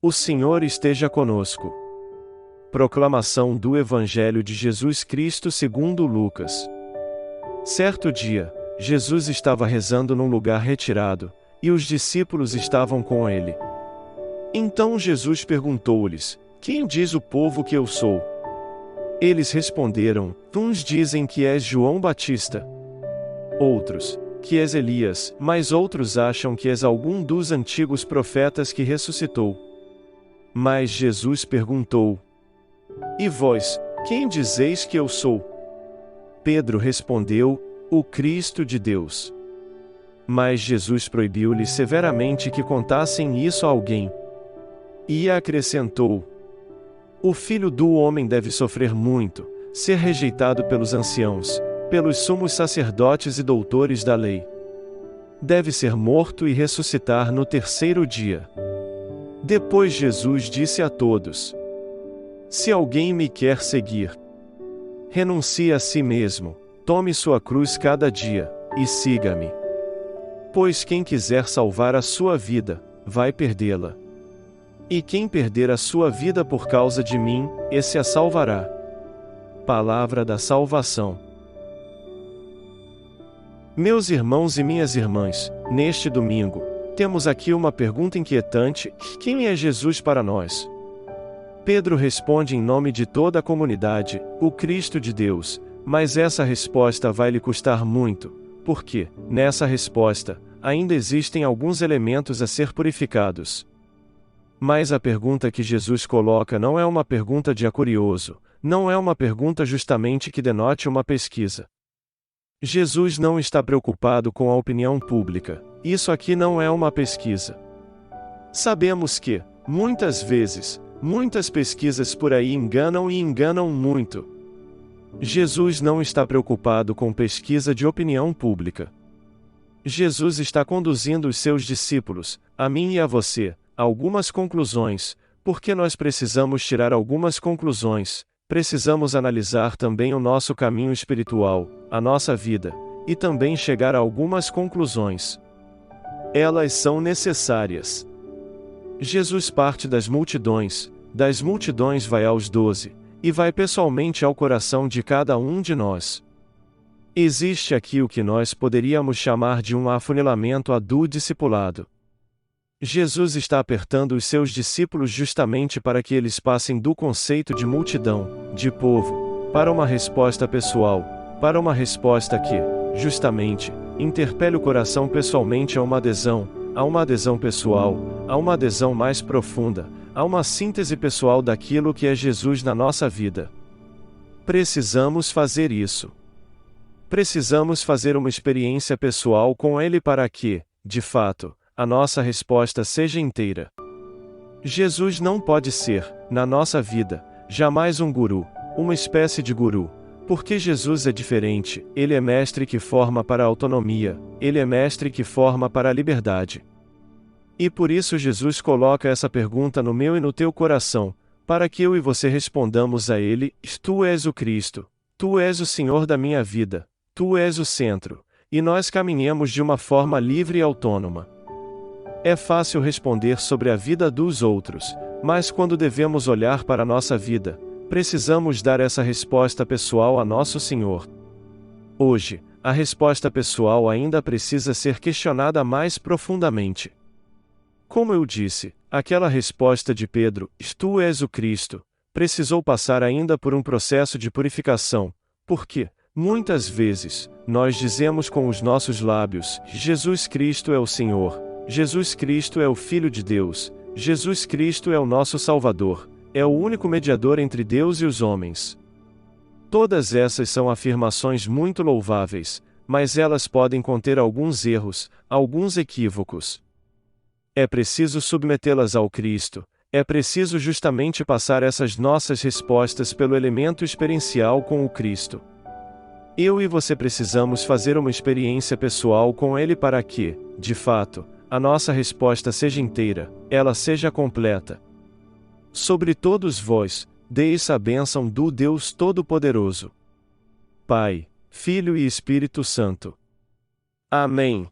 O Senhor esteja conosco. Proclamação do Evangelho de Jesus Cristo segundo Lucas. Certo dia, Jesus estava rezando num lugar retirado, e os discípulos estavam com ele. Então Jesus perguntou-lhes: Quem diz o povo que eu sou? Eles responderam: Uns dizem que és João Batista. Outros, que és Elias, mas outros acham que és algum dos antigos profetas que ressuscitou. Mas Jesus perguntou: E vós, quem dizeis que eu sou? Pedro respondeu: O Cristo de Deus. Mas Jesus proibiu-lhes severamente que contassem isso a alguém. E acrescentou: O Filho do Homem deve sofrer muito, ser rejeitado pelos anciãos, pelos sumos sacerdotes e doutores da lei. Deve ser morto e ressuscitar no terceiro dia. Depois Jesus disse a todos: Se alguém me quer seguir, renuncie a si mesmo, tome sua cruz cada dia, e siga-me. Pois quem quiser salvar a sua vida, vai perdê-la. E quem perder a sua vida por causa de mim, esse a salvará. Palavra da salvação. Meus irmãos e minhas irmãs, neste domingo, temos aqui uma pergunta inquietante: quem é Jesus para nós? Pedro responde em nome de toda a comunidade: o Cristo de Deus, mas essa resposta vai lhe custar muito, porque, nessa resposta, ainda existem alguns elementos a ser purificados. Mas a pergunta que Jesus coloca não é uma pergunta de curioso, não é uma pergunta justamente que denote uma pesquisa. Jesus não está preocupado com a opinião pública. Isso aqui não é uma pesquisa. Sabemos que, muitas vezes, muitas pesquisas por aí enganam e enganam muito. Jesus não está preocupado com pesquisa de opinião pública. Jesus está conduzindo os seus discípulos, a mim e a você, a algumas conclusões, porque nós precisamos tirar algumas conclusões, precisamos analisar também o nosso caminho espiritual, a nossa vida, e também chegar a algumas conclusões. Elas são necessárias. Jesus parte das multidões vai aos 12, e vai pessoalmente ao coração de cada um de nós. Existe aqui o que nós poderíamos chamar de um afunilamento do discipulado. Jesus está apertando os seus discípulos justamente para que eles passem do conceito de multidão, de povo, para uma resposta pessoal, para uma resposta que, justamente, interpele o coração pessoalmente a uma adesão pessoal, a uma adesão mais profunda, a uma síntese pessoal daquilo que é Jesus na nossa vida. Precisamos fazer isso. Precisamos fazer uma experiência pessoal com Ele para que, de fato, a nossa resposta seja inteira. Jesus não pode ser, na nossa vida, jamais um guru, uma espécie de guru, porque Jesus é diferente. Ele é mestre que forma para a autonomia, ele é mestre que forma para a liberdade. E por isso Jesus coloca essa pergunta no meu e no teu coração, para que eu e você respondamos a ele: Tu és o Cristo, Tu és o Senhor da minha vida, Tu és o centro, e nós caminhemos de uma forma livre e autônoma. É fácil responder sobre a vida dos outros, mas quando devemos olhar para a nossa vida, precisamos dar essa resposta pessoal a nosso Senhor. Hoje, a resposta pessoal ainda precisa ser questionada mais profundamente. Como eu disse, aquela resposta de Pedro, Tu és o Cristo, precisou passar ainda por um processo de purificação, porque, muitas vezes, nós dizemos com os nossos lábios: Jesus Cristo é o Senhor, Jesus Cristo é o Filho de Deus, Jesus Cristo é o nosso Salvador, é o único mediador entre Deus e os homens. Todas essas são afirmações muito louváveis, mas elas podem conter alguns erros, alguns equívocos. É preciso submetê-las ao Cristo, é preciso justamente passar essas nossas respostas pelo elemento experiencial com o Cristo. Eu e você precisamos fazer uma experiência pessoal com Ele para que, de fato, a nossa resposta seja inteira, ela seja completa. Sobre todos vós, deis a bênção do Deus Todo-Poderoso. Pai, Filho e Espírito Santo. Amém.